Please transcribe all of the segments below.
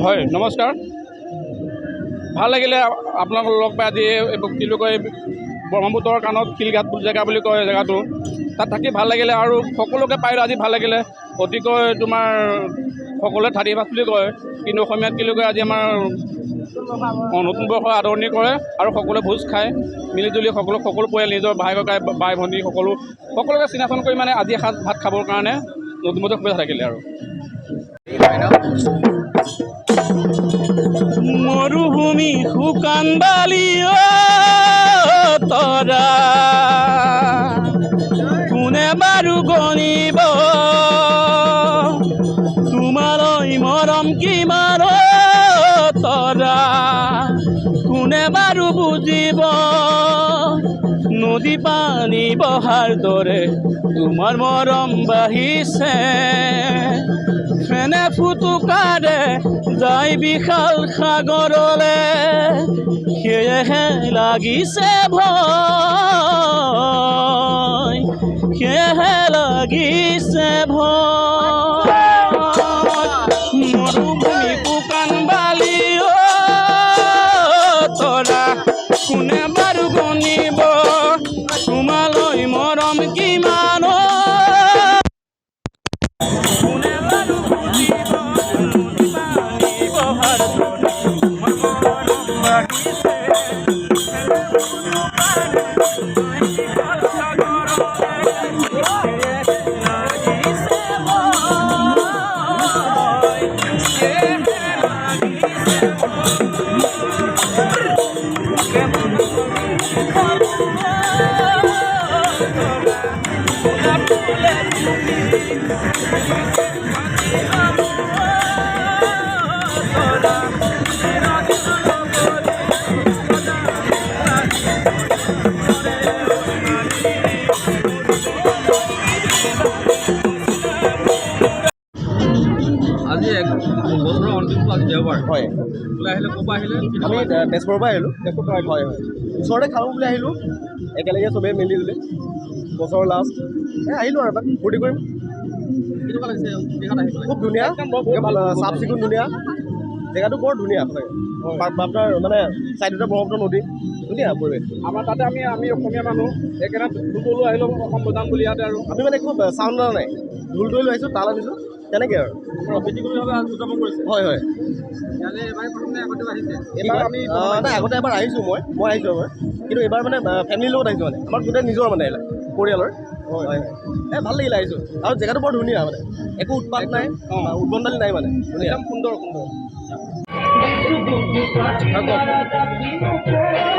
হয় নমস্কাৰ ভাল লাগিলে আপোনালোকক লগ পাই আজি কি বুলি কয় ব্ৰহ্মপুত্ৰৰ কাণত শিলঘাট জেগা বুলি কয় জেগাটো তাত থাকি ভাল লাগিলে আৰু সকলোকে পাৰিলোঁ আজি ভাল লাগিলে অতিকৈ তোমাৰ সকলোৱে 31 বুলি কয় কিন্তু অসমীয়াত কি বুলি কয় আজি আমাৰ নতুন বৰ্ষ আদৰণি কৰে আৰু সকলোৱে ভোজ খায় মিলিজুলি সকলো পৰিয়াল নিজৰ ভাই ককাই বাই ভণ্টি সকলোকে চিনাচন কৰি মানে আজি এসাঁজ ভাত খাবৰ কাৰণে নতুন বছৰ সুবিধা থাকিলে আৰু মৰুভূমি শুকান বালি তৰা কোনে বাৰু গণিব তোমালৈ মৰম কিমান তৰা কোনে বাৰু বুজিব নদী পানী বহাৰ দৰে তোমাৰ মৰম বাঢ়িছে ফেনে ফুটুকাৰে যাই বিশাল সাগৰলে সেয়েহে লাগিছে ভয় সেয়েহে লাগিছে ভয় মৰুভূমি শুকান বালি তৰা কোনে বাৰু গণিব তোমালৈ মৰম কিমান কোনে বাৰু বুজিব হয় আমি তেজপুৰৰ পৰা আহিলোঁ হয় হয় ওচৰতে খাওঁ বুলি আহিলোঁ একেলগে চবেই মিলি জুলি বছৰৰ লাষ্ট আহিলোঁ আৰু এপাক ফূৰ্তি কৰিম খুব ধুনীয়া চাফ চিকুণ ধুনীয়া জেগাটো বৰ ধুনীয়া আপোনাৰ মানে চাইডতে ব্ৰহ্মপুত্ৰ নদী ধুনীয়া পৰিৱেশ আমাৰ তাতে আমি অসমীয়া মানুহ সেইকাৰণে ঢোলটো আহিলোঁ অসম বজাম বুলি ইয়াতে আৰু আমি মানে একো চাউণ্ড লোৱা নাই ঢোলটো লৈ আহিছোঁ তাল আনিছোঁ তেনেকৈ আৰু অপ্ৰীতিকৰভাৱে উদযাপন কৰিছে হয় হয় নাই আগতে এবাৰ আহিছোঁ মই আহিছোঁ এবাৰ কিন্তু এইবাৰ মানে ফেমিলিৰ লগত আহিছোঁ মানে আমাৰ গোটেই নিজৰ মানে পৰিয়ালৰ হয় হয় ভাল লাগিলে আহিছোঁ আৰু জেগাটো বৰ ধুনীয়া মানে একো উৎপাত নাই উদ্ভণ্ডালি নাই মানে ধুনীয়া সুন্দৰ সুন্দৰ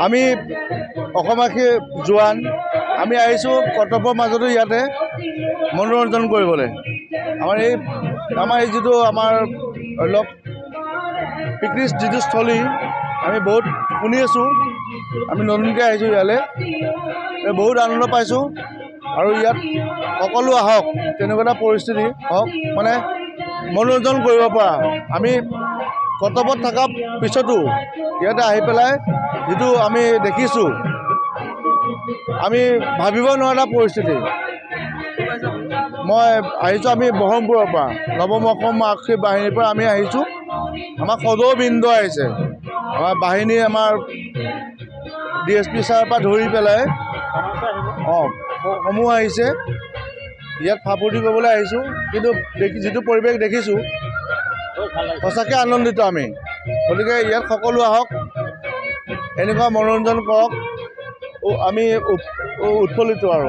আমি অসমবাসী জোৱান আমি আহিছোঁ কৰ্তব্যৰ মাজতো ইয়াতে মনোৰঞ্জন কৰিবলৈ আমাৰ এই যিটো আমাৰ ধৰি লওক পিকনিক যিটো স্থলী আমি বহুত শুনি আছোঁ আমি নতুনকৈ আহিছোঁ ইয়ালৈ বহুত আনন্দ পাইছোঁ আৰু ইয়াত সকলো আহক তেনেকুৱা এটা পৰিস্থিতি হওক মানে মনোৰঞ্জন কৰিব পৰা আমি কৰ্তব্যত থকা পিছতো ইয়াতে আহি পেলাই যিটো আমি দেখিছোঁ আমি ভাবিব নোৱাৰা এটা পৰিস্থিতি মই আহিছোঁ আমি ব্ৰহ্মপুৰৰ পৰা নৱম অসম আৰক্ষী বাহিনীৰ পৰা আমি আহিছোঁ আমাৰ সদৌবৃন্দ আহিছে আমাৰ বাহিনী আমাৰ DSP ছাৰৰ পৰা ধৰি পেলাই সমূহ আহিছে ইয়াত ফাপূৰ্তি কৰিবলৈ আহিছোঁ কিন্তু যিটো পৰিৱেশ দেখিছোঁ সঁচাকৈ আনন্দিত আমি গতিকে ইয়াত সকলো আহক এনেকুৱা মনোৰঞ্জন কৰক আমি উৎফুল্লিত আৰু